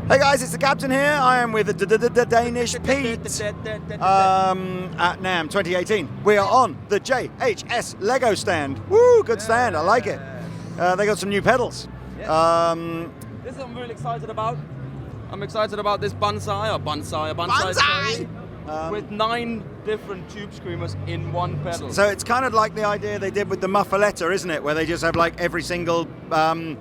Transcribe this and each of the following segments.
Hey guys, it's the captain here. I am with the Danish Pete at NAMM 2018. We are on the JHS Lego stand. Woo, good stand, I like it. They got some new pedals. This is what I'm really excited about. I'm excited about this bonsai tray with 9 different tube screamers in one pedal. So it's kind of like the idea they did with the Muffaletta, isn't it? Where they just have like every single famous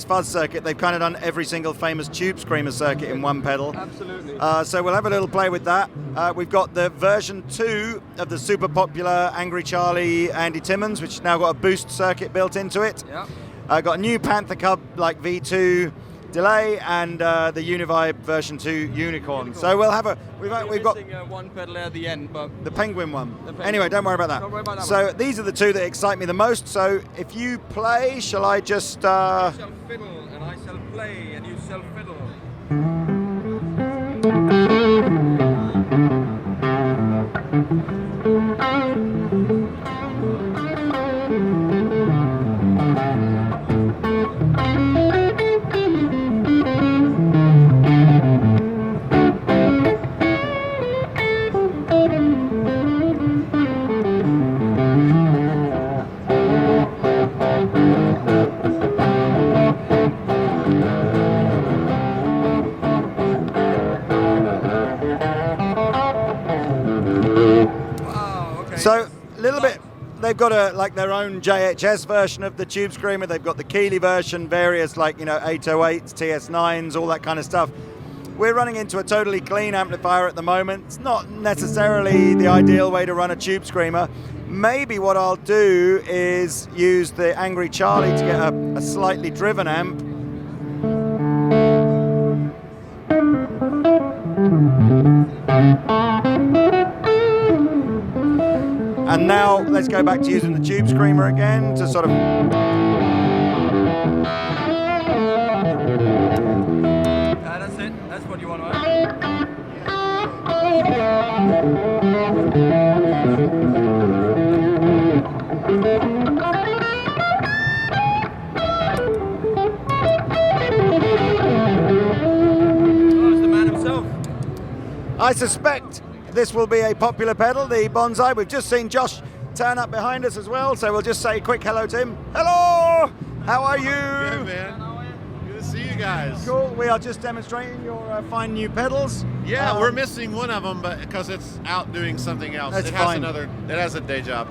fuzz circuit. They've kind of done every single famous tube screamer circuit in one pedal. Absolutely. So we'll have a little play with that. We've got the version 2 of the super popular Angry Charlie Andy Timmons, which now got a boost circuit built into it. Yeah. Got a new Panther Cub like V2 delay and the Univibe version 2 Unicorn. So we'll have we've got one pedal at the end, but the penguin one. Anyway, don't worry about that. Don't worry about that so one. These are the 2 that excite me the most. So if you play, shall I just? You shall fiddle and I shall play and you shall fiddle. So a little bit, they've got their own JHS version of the tube screamer. They've got the Keeley version, various 808s, TS9s, all that kind of stuff. We're running into a totally clean amplifier at the moment. It's not necessarily the ideal way to run a tube screamer. Maybe what I'll do is use the Angry Charlie to get a slightly driven amp. And now let's go back to using the tube screamer again to sort of. That's it. That's what you want to have. Oh, it's the man himself. I suspect this will be a popular pedal, the Bonsai. We've just seen Josh turn up behind us as well, so we'll just say a quick hello to him. Hello! How are you? Good, man. Good to see you guys. Cool. We are just demonstrating your fine new pedals. Yeah, we're missing one of them, but because it's out doing something else. That's it fine. has a day job.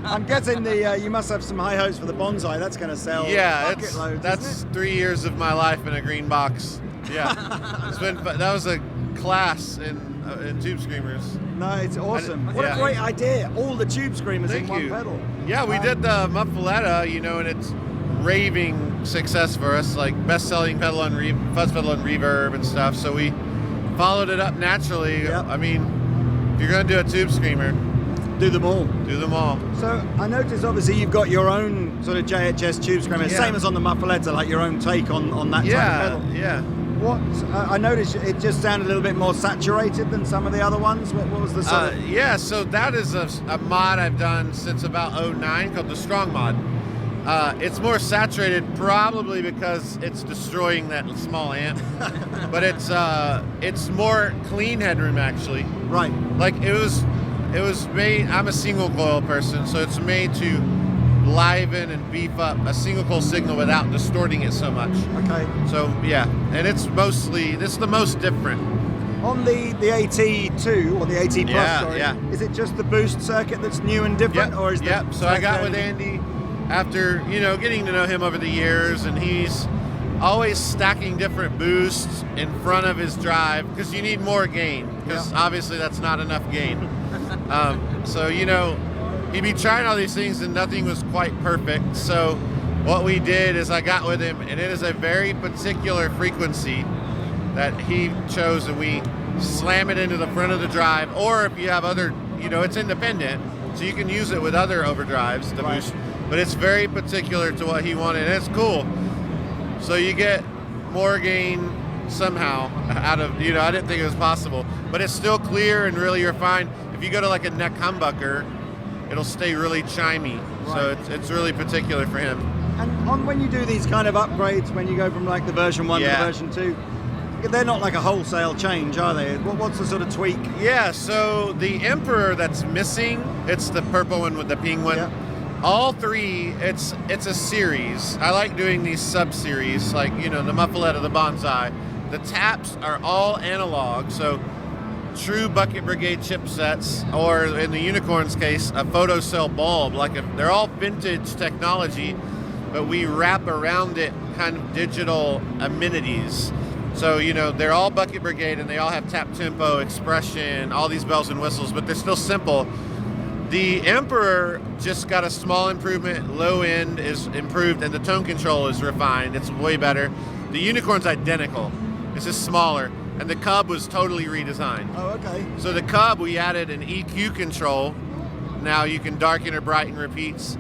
I'm guessing you must have some high hopes for the Bonsai. That's going to sell Yeah, bucket loads, that's isn't 3 years of my life in a green box. Yeah, that was a class in tube screamers. it? No, it's awesome. What a yeah. great idea. All the tube screamers Thank in one you. pedal. Yeah, we did the Muffaletta, and it's raving success for us, like best-selling pedal on fuzz pedal and reverb and stuff. So we followed it up naturally. Yep. I mean, if you're gonna do a tube screamer, Do them all. do them all. So I noticed obviously you've got your own sort of JHS tube screamer, Yeah. same as on the Muffaletta, like your own take on that type of pedal. Yeah. What I noticed it just sounded a little bit more saturated than some of the other ones. What was the sort of? Yeah, so that is a mod I've done since about 09 called the Strong mod. It's more saturated probably because it's destroying that small amp, but it's more clean headroom actually. Right. Like it was made. I'm a single coil person, so it's made to liven and beef up a single coil signal without distorting it so much. Okay. So yeah, and this is the most different. On the AT2 or the AT Plus, Yeah, sorry, yeah. is it just the boost circuit that's new and different, or is Yep. So I got with Andy after getting to know him over the years, and he's always stacking different boosts in front of his drive because you need more gain because obviously that's not enough gain. So he'd be trying all these things and nothing was quite perfect. So what we did is I got with him, and it is a very particular frequency that he chose, and we slam it into the front of the drive. Or if you have other, it's independent, so you can use it with other overdrives to boost. But it's very particular to what he wanted, and it's cool. So you get more gain somehow out of, I didn't think it was possible, but it's still clear and really refined. If you go to like a neck humbucker, it'll stay really chimey. Right. So it's really particular for him. And on when you do these kind of upgrades, when you go from like the version 1 to the version 2, they're not like a wholesale change, are they? What's the sort of tweak? Yeah, so the Emperor that's missing, it's the purple one with the penguin. Yeah. All three, it's a series. I like doing these sub-series, like, you know, the mufflette of the Bonsai. The taps are all analog, so true Bucket Brigade chipsets, or in the Unicorn's case, a photocell bulb. They're all vintage technology, but we wrap around it kind of digital amenities. So, you know, they're all Bucket Brigade and they all have tap tempo, expression, all these bells and whistles, but they're still simple. The Emperor just got a small improvement. Low end is improved and the tone control is refined. It's way better. The Unicorn's identical. It's just smaller. And the Cub was totally redesigned. Oh, okay. So the Cub, we added an EQ control. Now you can darken or brighten repeats.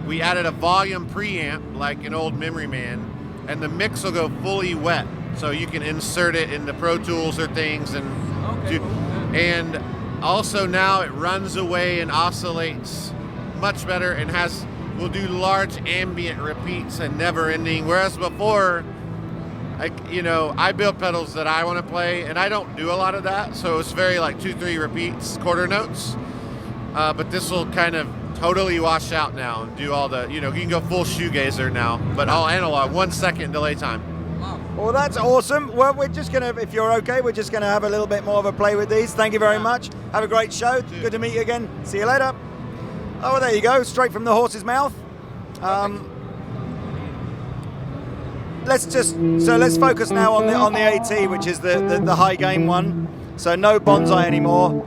We added a volume preamp like an old Memory Man. And the mix will go fully wet. So you can insert it into Pro Tools or things. And also now it runs away and oscillates much better and will do large ambient repeats and never ending. Whereas before, I build pedals that I want to play and I don't do a lot of that. So it's very like 2-3 repeats, quarter notes. But this will kind of totally wash out now and do all the, you can go full shoegazer now, but all analog, 1 second delay time. Well, that's awesome. Well, we're just going to, if you're okay, we're just going to have a little bit more of a play with these. Thank you very much. Have a great show. Good to meet you again. See you later. Oh, well, there you go. Straight from the horse's mouth. Let's focus now on the AT, which is the high gain one. So no bonsai anymore.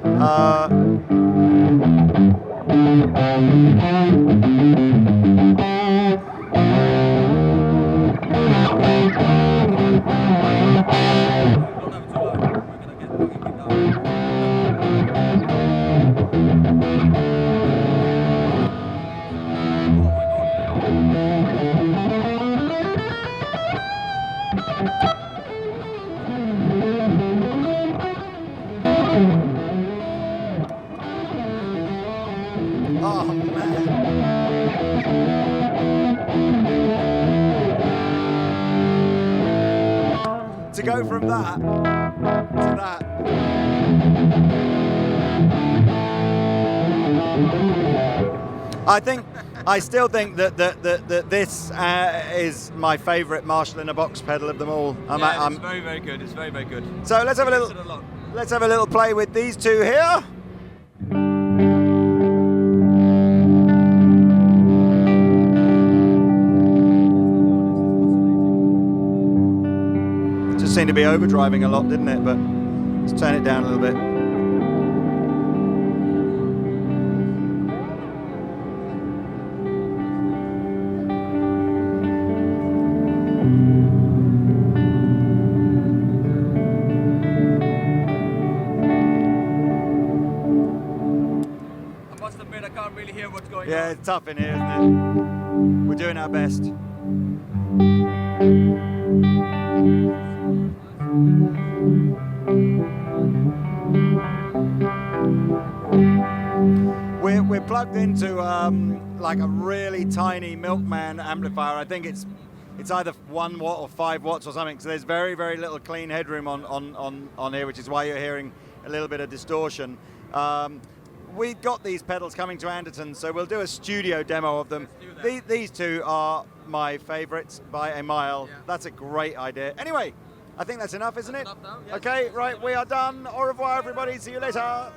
Oh, man. To go from that to that. I still think that this is my favourite Marshall in a box pedal of them all. It's very, very good. It's very, very good. So let's have a little play with these two here. Just seemed to be overdriving a lot, didn't it? But let's turn it down a little bit. I can't really hear what's going on. Yeah, it's tough in here, isn't it? We're doing our best. We're plugged into like a really tiny Milkman amplifier. I think it's either 1 watt or 5 watts or something. So there's very, very little clean headroom on here, which is why you're hearing a little bit of distortion. We've got these pedals coming to Andertons, so we'll do a studio demo of them. These two are my favorites by a mile. Yeah. That's a great idea. Anyway, I think that's enough, isn't it? Enough now, yes. Okay, right, we are done. Au revoir, everybody. See you later.